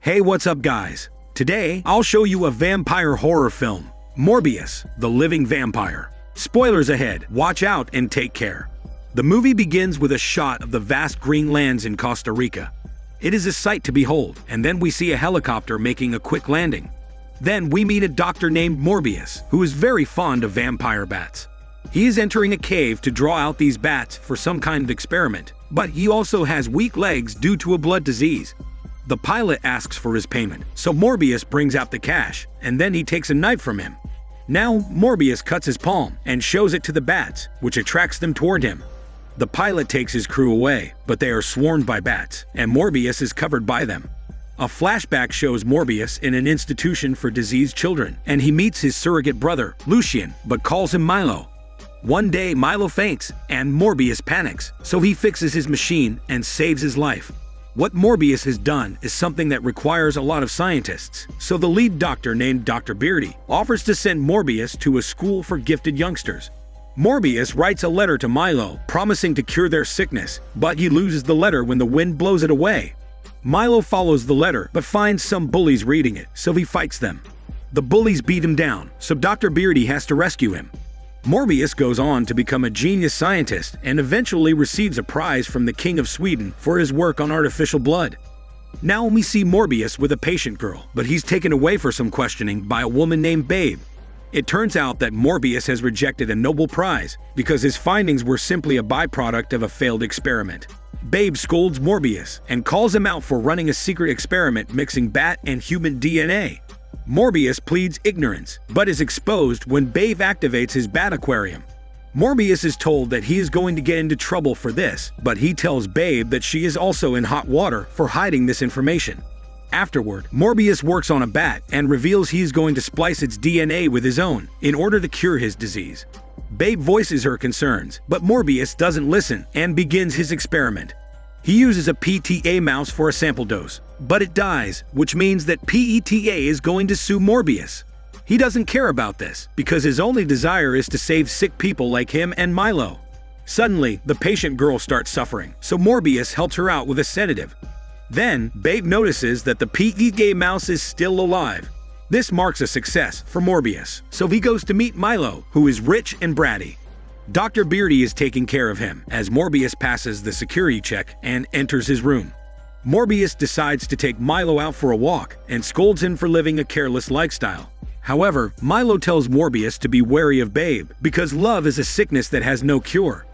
Hey, what's up guys? Today, I'll show you a vampire horror film, Morbius, the Living Vampire. Spoilers ahead, watch out and take care. The movie begins with a shot of the vast green lands in Costa Rica. It is a sight to behold, and then we see a helicopter making a quick landing. Then we meet a doctor named Morbius, who is very fond of vampire bats. He is entering a cave to draw out these bats for some kind of experiment, but he also has weak legs due to a blood disease. The pilot asks for his payment, so Morbius brings out the cash, and then he takes a knife from him. Now, Morbius cuts his palm and shows it to the bats, which attracts them toward him. The pilot takes his crew away, but they are swarmed by bats, and Morbius is covered by them. A flashback shows Morbius in an institution for diseased children, and he meets his surrogate brother, Lucien, but calls him Milo. One day, Milo faints, and Morbius panics, so he fixes his machine and saves his life. What Morbius has done is something that requires a lot of scientists, so the lead doctor named Dr. Beardy offers to send Morbius to a school for gifted youngsters. Morbius writes a letter to Milo promising to cure their sickness, but he loses the letter when the wind blows it away. Milo follows the letter but finds some bullies reading it, so he fights them. The bullies beat him down, so Dr. Beardy has to rescue him. Morbius goes on to become a genius scientist and eventually receives a prize from the King of Sweden for his work on artificial blood. Now we see Morbius with a patient girl, but he's taken away for some questioning by a woman named Babe. It turns out that Morbius has rejected a Nobel Prize because his findings were simply a byproduct of a failed experiment. Babe scolds Morbius and calls him out for running a secret experiment mixing bat and human DNA. Morbius pleads ignorance, but is exposed when Babe activates his bat aquarium. Morbius is told that he is going to get into trouble for this, but he tells Babe that she is also in hot water for hiding this information. Afterward, Morbius works on a bat and reveals he is going to splice its DNA with his own in order to cure his disease. Babe voices her concerns, but Morbius doesn't listen and begins his experiment. He uses a PTA mouse for a sample dose, but it dies, which means that PETA is going to sue Morbius. He doesn't care about this, because his only desire is to save sick people like him and Milo. Suddenly, the patient girl starts suffering, so Morbius helps her out with a sedative. Then, Babe notices that the PETA mouse is still alive. This marks a success for Morbius, so he goes to meet Milo, who is rich and bratty. Dr. Beardy is taking care of him as Morbius passes the security check and enters his room. Morbius decides to take Milo out for a walk and scolds him for living a careless lifestyle. However, Milo tells Morbius to be wary of Babe because love is a sickness that has no cure.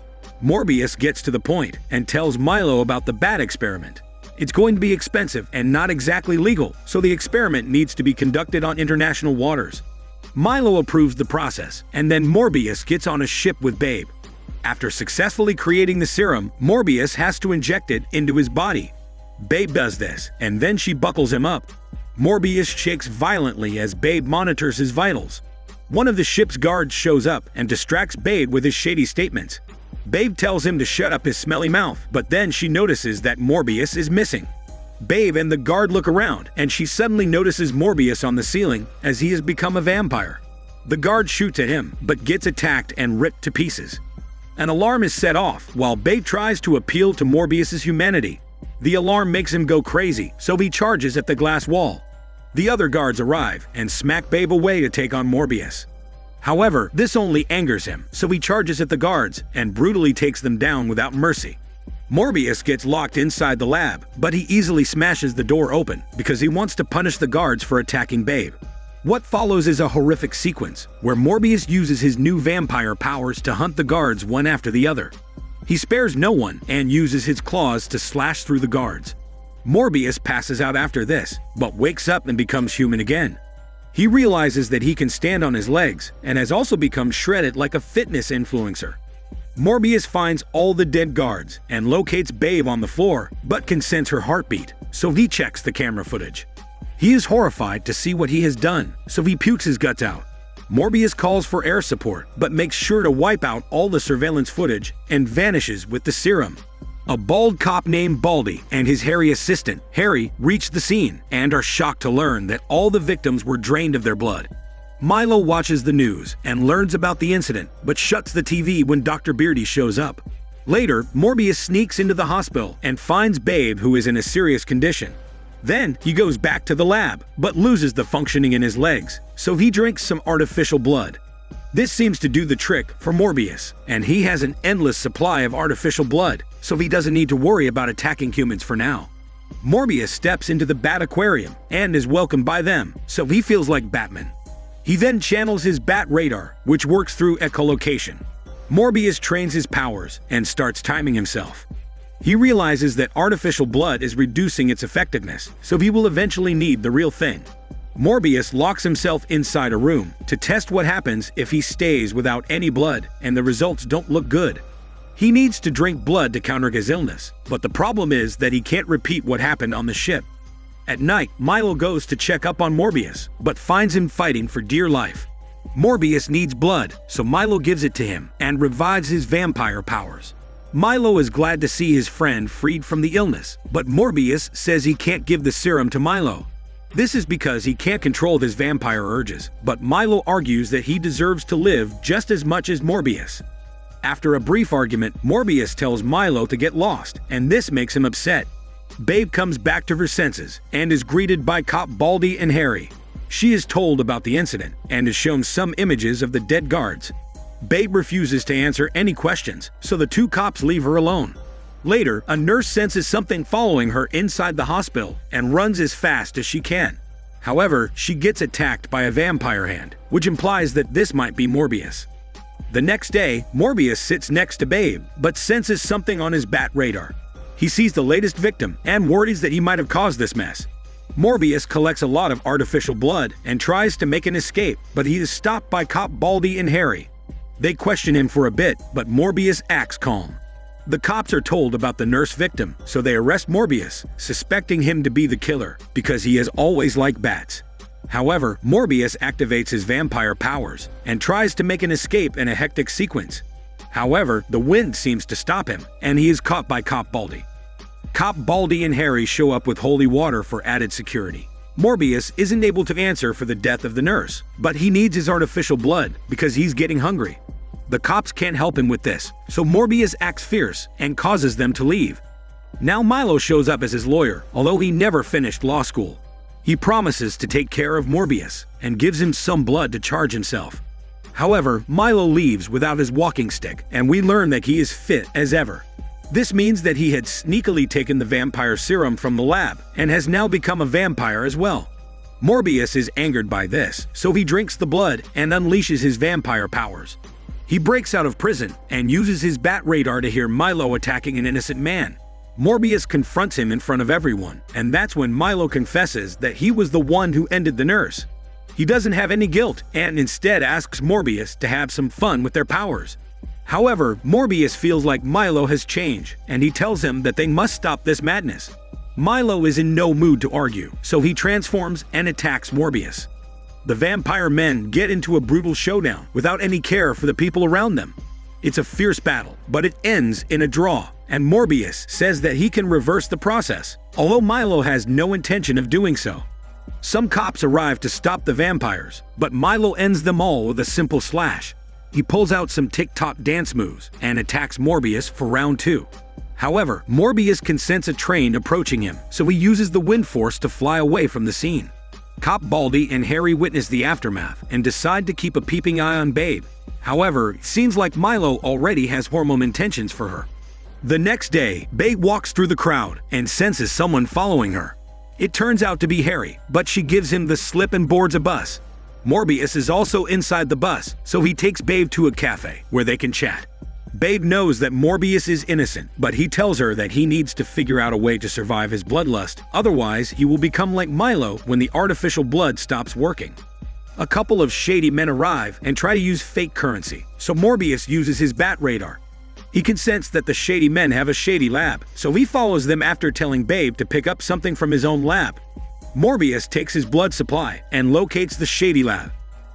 Morbius gets to the point and tells Milo about the bat experiment. It's going to be expensive and not exactly legal, so the experiment needs to be conducted on international waters. Milo approves the process, and then Morbius gets on a ship with Babe. After successfully creating the serum, Morbius has to inject it into his body. Babe does this, and then she buckles him up. Morbius shakes violently as Babe monitors his vitals. One of the ship's guards shows up and distracts Babe with his shady statements. Babe tells him to shut up his smelly mouth, but then she notices that Morbius is missing. Babe and the guard look around, and she suddenly notices Morbius on the ceiling as he has become a vampire. The guard shoots at him, but gets attacked and ripped to pieces. An alarm is set off while Babe tries to appeal to Morbius's humanity. The alarm makes him go crazy, so he charges at the glass wall. The other guards arrive and smack Babe away to take on Morbius. However, this only angers him, so he charges at the guards and brutally takes them down without mercy. Morbius gets locked inside the lab, but he easily smashes the door open because he wants to punish the guards for attacking Babe. What follows is a horrific sequence where Morbius uses his new vampire powers to hunt the guards one after the other. He spares no one and uses his claws to slash through the guards. Morbius passes out after this, but wakes up and becomes human again. He realizes that he can stand on his legs and has also become shredded like a fitness influencer. Morbius finds all the dead guards and locates Babe on the floor, but can sense her heartbeat, so he checks the camera footage. He is horrified to see what he has done, so he pukes his guts out. Morbius calls for air support, but makes sure to wipe out all the surveillance footage and vanishes with the serum. A bald cop named Baldy and his hairy assistant, Harry, reach the scene and are shocked to learn that all the victims were drained of their blood. Milo watches the news and learns about the incident, but shuts the TV when Dr. Beardy shows up. Later, Morbius sneaks into the hospital and finds Babe, who is in a serious condition. Then, he goes back to the lab, but loses the functioning in his legs, so he drinks some artificial blood. This seems to do the trick for Morbius, and he has an endless supply of artificial blood, so he doesn't need to worry about attacking humans for now. Morbius steps into the Bat Aquarium and is welcomed by them, so he feels like Batman. He then channels his Bat Radar, which works through echolocation. Morbius trains his powers and starts timing himself. He realizes that artificial blood is reducing its effectiveness, so he will eventually need the real thing. Morbius locks himself inside a room to test what happens if he stays without any blood and the results don't look good. He needs to drink blood to counter his illness, but the problem is that he can't repeat what happened on the ship. At night, Milo goes to check up on Morbius, but finds him fighting for dear life. Morbius needs blood, so Milo gives it to him and revives his vampire powers. Milo is glad to see his friend freed from the illness, but Morbius says he can't give the serum to Milo. This is because he can't control his vampire urges, but Milo argues that he deserves to live just as much as Morbius. After a brief argument, Morbius tells Milo to get lost, and this makes him upset. Babe comes back to her senses and is greeted by Cop Baldy and Harry. She is told about the incident and is shown some images of the dead guards. Babe refuses to answer any questions, so the two cops leave her alone. Later, a nurse senses something following her inside the hospital and runs as fast as she can. However, she gets attacked by a vampire hand, which implies that this might be Morbius. The next day, Morbius sits next to Babe, but senses something on his Bat Radar. He sees the latest victim and worries that he might have caused this mess. Morbius collects a lot of artificial blood and tries to make an escape, but he is stopped by Cop Baldy and Harry. They question him for a bit, but Morbius acts calm. The cops are told about the nurse victim, so they arrest Morbius, suspecting him to be the killer because he has always liked bats. However, Morbius activates his vampire powers and tries to make an escape in a hectic sequence. However, the wind seems to stop him, and he is caught by Cop Baldy. Cop Baldy and Harry show up with holy water for added security. Morbius isn't able to answer for the death of the nurse, but he needs his artificial blood because he's getting hungry. The cops can't help him with this, so Morbius acts fierce and causes them to leave. Now Milo shows up as his lawyer, although he never finished law school. He promises to take care of Morbius and gives him some blood to charge himself. However, Milo leaves without his walking stick, and we learn that he is fit as ever. This means that he had sneakily taken the vampire serum from the lab and has now become a vampire as well. Morbius is angered by this, so he drinks the blood and unleashes his vampire powers. He breaks out of prison and uses his Bat Radar to hear Milo attacking an innocent man. Morbius confronts him in front of everyone, and that's when Milo confesses that he was the one who ended the nurse. He doesn't have any guilt and instead asks Morbius to have some fun with their powers. However, Morbius feels like Milo has changed, and he tells him that they must stop this madness. Milo is in no mood to argue, so he transforms and attacks Morbius. The vampire men get into a brutal showdown without any care for the people around them. It's a fierce battle, but it ends in a draw, and Morbius says that he can reverse the process, although Milo has no intention of doing so. Some cops arrive to stop the vampires, but Milo ends them all with a simple slash. He pulls out some TikTok dance moves and attacks Morbius for round 2. However, Morbius can sense a train approaching him, so he uses the wind force to fly away from the scene. Cop Baldy and Harry witness the aftermath and decide to keep a peeping eye on Babe. However, it seems like Milo already has hormone intentions for her. The next day, Babe walks through the crowd and senses someone following her. It turns out to be Harry, but she gives him the slip and boards a bus. Morbius is also inside the bus, so he takes Babe to a cafe where they can chat. Babe knows that Morbius is innocent, but he tells her that he needs to figure out a way to survive his bloodlust, otherwise he will become like Milo when the artificial blood stops working. A couple of shady men arrive and try to use fake currency, so Morbius uses his Bat Radar. He can sense that the shady men have a shady lab, so he follows them after telling Babe to pick up something from his own lab. Morbius takes his blood supply and locates the shady lab,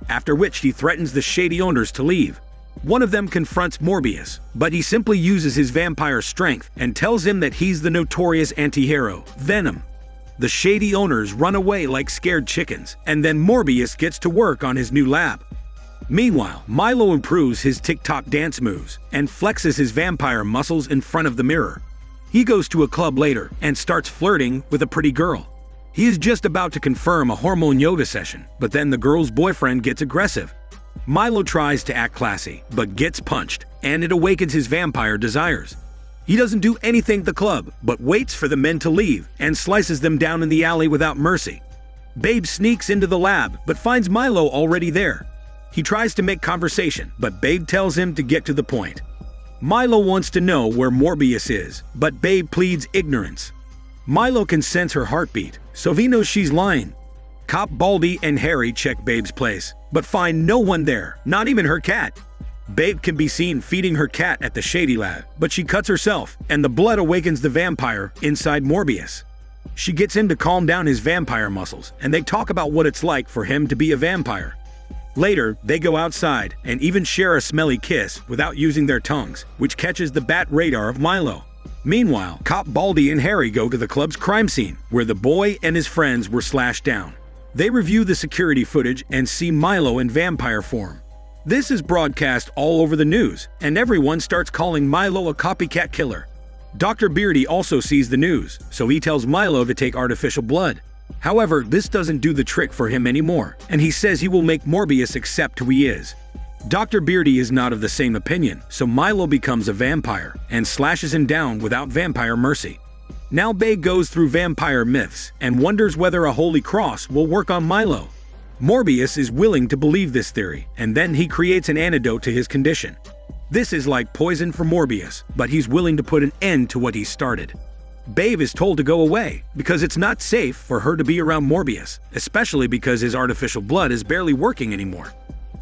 after which he threatens the shady owners to leave. One of them confronts Morbius, but he simply uses his vampire strength and tells him that he's the notorious anti-hero, Venom. The shady owners run away like scared chickens, and then Morbius gets to work on his new lab. Meanwhile, Milo improves his TikTok dance moves and flexes his vampire muscles in front of the mirror. He goes to a club later and starts flirting with a pretty girl. He is just about to confirm a hormone yoga session, but then the girl's boyfriend gets aggressive. Milo tries to act classy, but gets punched, and it awakens his vampire desires. He doesn't do anything at the club, but waits for the men to leave and slices them down in the alley without mercy. Babe sneaks into the lab, but finds Milo already there. He tries to make conversation, but Babe tells him to get to the point. Milo wants to know where Morbius is, but Babe pleads ignorance. Milo can sense her heartbeat, so he knows she's lying. Cop Baldy and Harry check Babe's place, but find no one there, not even her cat. Babe can be seen feeding her cat at the shady lab, but she cuts herself, and the blood awakens the vampire inside Morbius. She gets him to calm down his vampire muscles, and they talk about what it's like for him to be a vampire. Later, they go outside and even share a smelly kiss without using their tongues, which catches the bat radar of Milo. Meanwhile, Cop Baldy and Harry go to the club's crime scene, where the boy and his friends were slashed down. They review the security footage and see Milo in vampire form. This is broadcast all over the news, and everyone starts calling Milo a copycat killer. Dr. Beardy also sees the news, so he tells Milo to take artificial blood. However, this doesn't do the trick for him anymore, and he says he will make Morbius accept who he is. Dr. Beardy is not of the same opinion, so Milo becomes a vampire and slashes him down without vampire mercy. Now Babe goes through vampire myths and wonders whether a holy cross will work on Milo. Morbius is willing to believe this theory, and then he creates an antidote to his condition. This is like poison for Morbius, but he's willing to put an end to what he started. Babe is told to go away because it's not safe for her to be around Morbius, especially because his artificial blood is barely working anymore.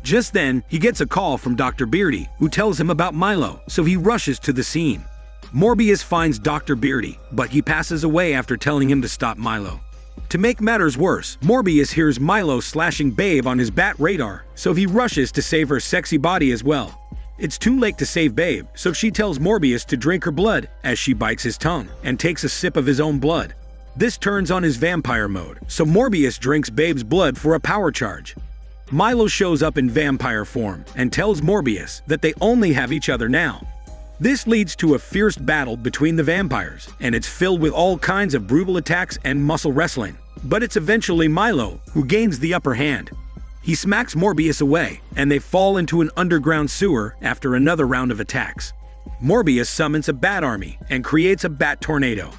Just then, he gets a call from Dr. Beardy, who tells him about Milo, so he rushes to the scene. Morbius finds Dr. Beardy, but he passes away after telling him to stop Milo. To make matters worse, Morbius hears Milo slashing Babe on his bat radar, so he rushes to save her sexy body as well. It's too late to save Babe, so she tells Morbius to drink her blood as she bites his tongue and takes a sip of his own blood. This turns on his vampire mode, so Morbius drinks Babe's blood for a power charge. Milo shows up in vampire form and tells Morbius that they only have each other now. This leads to a fierce battle between the vampires, and it's filled with all kinds of brutal attacks and muscle wrestling. But it's eventually Milo who gains the upper hand. He smacks Morbius away, and they fall into an underground sewer after another round of attacks. Morbius summons a bat army and creates a bat tornado.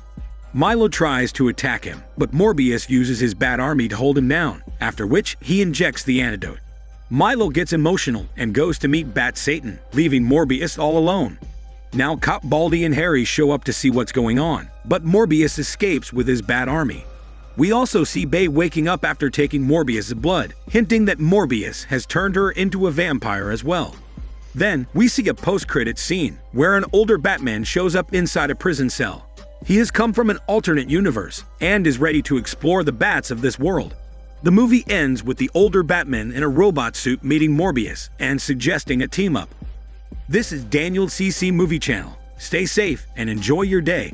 Milo tries to attack him, but Morbius uses his bat army to hold him down, after which he injects the antidote. Milo gets emotional and goes to meet Bat Satan, leaving Morbius all alone. Now Cop Baldy and Harry show up to see what's going on, but Morbius escapes with his bat army. We also see Babe waking up after taking Morbius' blood, hinting that Morbius has turned her into a vampire as well. Then, we see a post-credits scene where an older Batman shows up inside a prison cell. He has come from an alternate universe and is ready to explore the bats of this world. The movie ends with the older Batman in a robot suit meeting Morbius and suggesting a team-up. This is Daniel CC Movie Channel. Stay safe and enjoy your day.